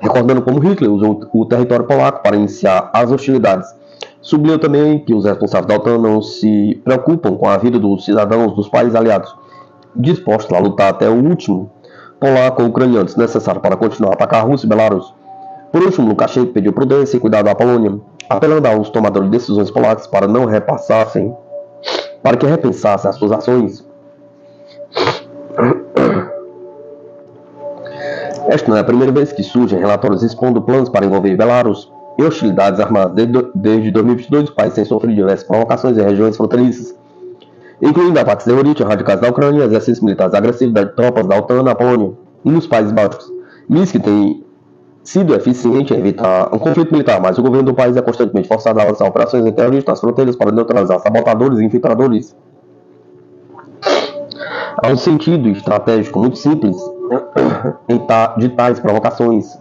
recordando como Hitler usou o território polaco para iniciar as hostilidades. Sublinhou também que os responsáveis da OTAN não se preocupam com a vida dos cidadãos dos países aliados, dispostos a lutar até o último polaco ou ucraniano, se necessário, para continuar a atacar a Rússia e Belarus. Por último, Lukashenko pediu prudência e cuidado à Polônia, apelando aos tomadores de decisões polacos para que repensassem as suas ações. Esta não é a primeira vez que surgem relatórios expondo planos para envolver Belarus em hostilidades armadas. Desde 2022, o país tem sofrido diversas provocações em regiões fronteiriças, incluindo ataques terroristas radicais na Ucrânia e exercícios militares agressivos de tropas da OTAN na Polônia e nos países bálticos. Minsk tem sido eficiente em evitar um conflito militar, mas o governo do país é constantemente forçado a lançar operações terroristas nas fronteiras para neutralizar sabotadores e infiltradores. Há um sentido estratégico muito simples de tais provocações.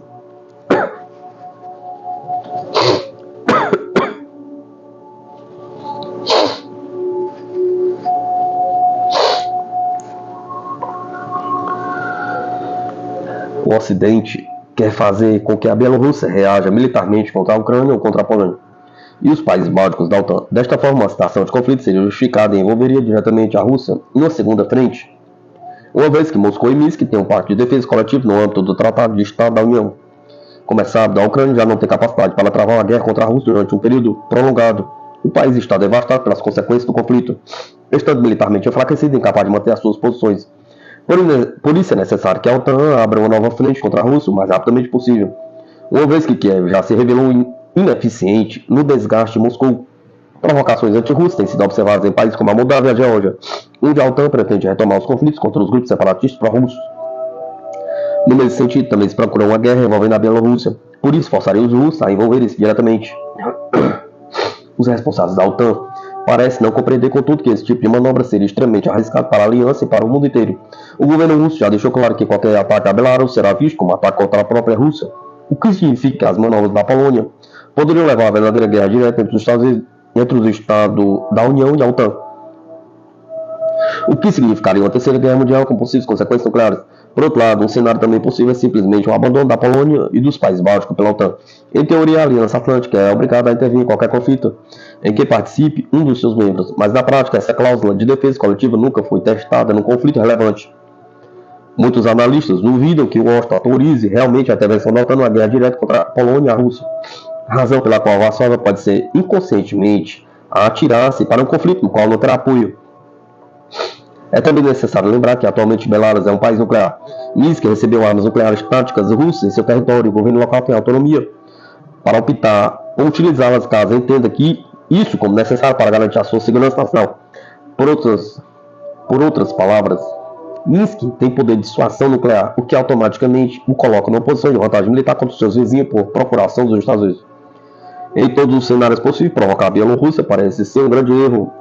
O Ocidente quer fazer com que a Bielorrússia reaja militarmente contra a Ucrânia ou contra a Polônia e os países bálticos da OTAN. Desta forma, a situação de conflito seria justificada e envolveria diretamente a Rússia em uma segunda frente, uma vez que Moscou e Minsk têm um pacto de defesa coletiva no âmbito do Tratado de Estado da União. Como é sábio, a Ucrânia já não tem capacidade para travar uma guerra contra a Rússia durante um período prolongado. O país está devastado pelas consequências do conflito, estando militarmente enfraquecido e incapaz de manter as suas posições. Por isso é necessário que a OTAN abra uma nova frente contra a Rússia o mais rapidamente possível, uma vez que Kiev já se revelou ineficiente no desgaste de Moscou. Provocações anti-russas têm sido observadas em países como a Moldávia e a Geórgia, onde a OTAN pretende retomar os conflitos contra os grupos separatistas pró-russos. No mesmo sentido, também se procurou uma guerra envolvendo a Bielorrússia, por isso forçaria os russos a envolverem-se diretamente. Os responsáveis da OTAN parecem não compreender, contudo, que esse tipo de manobra seria extremamente arriscado para a aliança e para o mundo inteiro. O governo russo já deixou claro que qualquer ataque a Belarus será visto como ataque contra a própria Rússia, o que significa que as manobras da Polônia poderiam levar a verdadeira guerra direta entre os Estados da União e a OTAN, o que significaria uma terceira guerra mundial com possíveis consequências nucleares. Por outro lado, um cenário também possível é simplesmente o abandono da Polônia e dos países bálticos pela OTAN. Em teoria, a Aliança Atlântica é obrigada a intervir em qualquer conflito em que participe um dos seus membros, mas na prática essa cláusula de defesa coletiva nunca foi testada num conflito relevante. Muitos analistas duvidam que Washington autorize realmente a intervenção da OTAN numa guerra direta contra a Polônia e a Rússia, razão pela qual Varsóvia pode ser inconscientemente a atirar-se para um conflito no qual não terá apoio. É também necessário lembrar que atualmente Belarus é um país nuclear. Minsk recebeu armas nucleares táticas russas em seu território. O governo local tem autonomia para optar ou utilizá-las caso entenda que isso como necessário para garantir a sua segurança nacional. Por outras palavras, Minsk tem poder de dissuasão nuclear, o que automaticamente o coloca numa posição de vantagem militar contra os seus vizinhos por procuração dos Estados Unidos. Em todos os cenários possíveis, provocar a Bielorrússia parece ser um grande erro.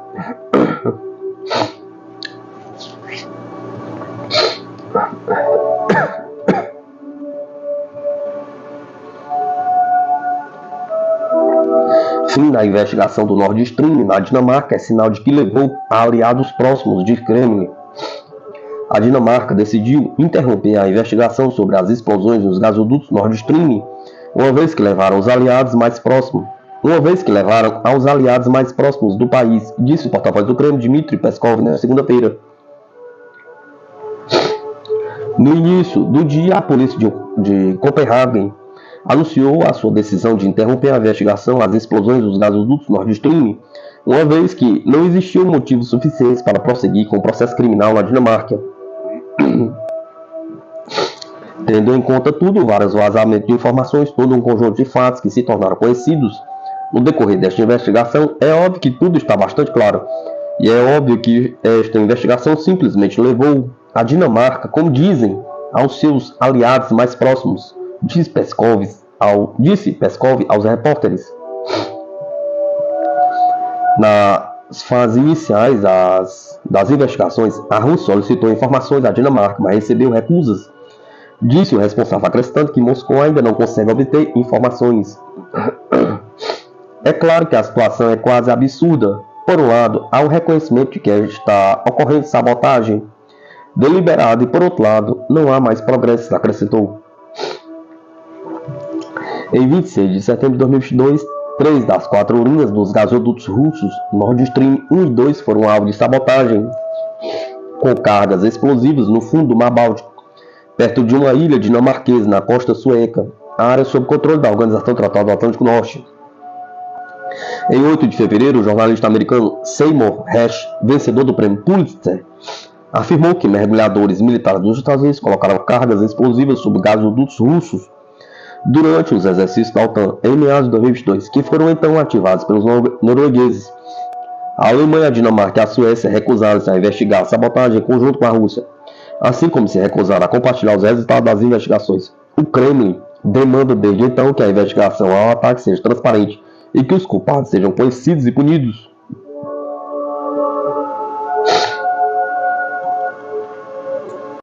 Fim da investigação do Nord Stream na Dinamarca é sinal de que levou a aliados próximos de Kremlin. A Dinamarca decidiu interromper a investigação sobre as explosões nos gasodutos Nord Stream, uma vez que levaram aos aliados mais próximos do país, disse o porta-voz do Kremlin, Dmitry Peskov, na segunda-feira. No início do dia, a polícia de Copenhagen anunciou a sua decisão de interromper a investigação às explosões dos gasodutos Nord Stream, uma vez que não existiam motivos suficientes para prosseguir com o processo criminal na Dinamarca. Tendo em conta tudo, vários vazamentos de informações, todo um conjunto de fatos que se tornaram conhecidos no decorrer desta investigação, é óbvio que tudo está bastante claro. E é óbvio que esta investigação simplesmente levou a Dinamarca, como dizem, aos seus aliados mais próximos, disse Peskov aos repórteres. Nas fases iniciais das investigações, a Rússia solicitou informações à Dinamarca, mas recebeu recusas. Disse o responsável, acrescentando que Moscou ainda não consegue obter informações. É claro que a situação é quase absurda. Por um lado, há o reconhecimento de que está ocorrendo sabotagem deliberada e, por outro lado, não há mais progresso, acrescentou. Em 26 de setembro de 2022, 3 das 4 linhas dos gasodutos russos Nord Stream 1 e 2 foram alvo de sabotagem com cargas explosivas no fundo do Mar Báltico, perto de uma ilha dinamarquesa na costa sueca, a área sob controle da Organização do Tratado do Atlântico Norte. Em 8 de fevereiro, o jornalista americano Seymour Hersh, vencedor do prêmio Pulitzer, afirmou que mergulhadores militares dos Estados Unidos colocaram cargas explosivas sobre gasodutos russos durante os exercícios da OTAN em meados de 2022, que foram então ativados pelos noruegueses. A Alemanha, a Dinamarca e a Suécia recusaram-se a investigar a sabotagem em conjunto com a Rússia, assim como se recusaram a compartilhar os resultados das investigações. O Kremlin Demanda desde então que a investigação ao ataque seja transparente e que os culpados sejam conhecidos e punidos.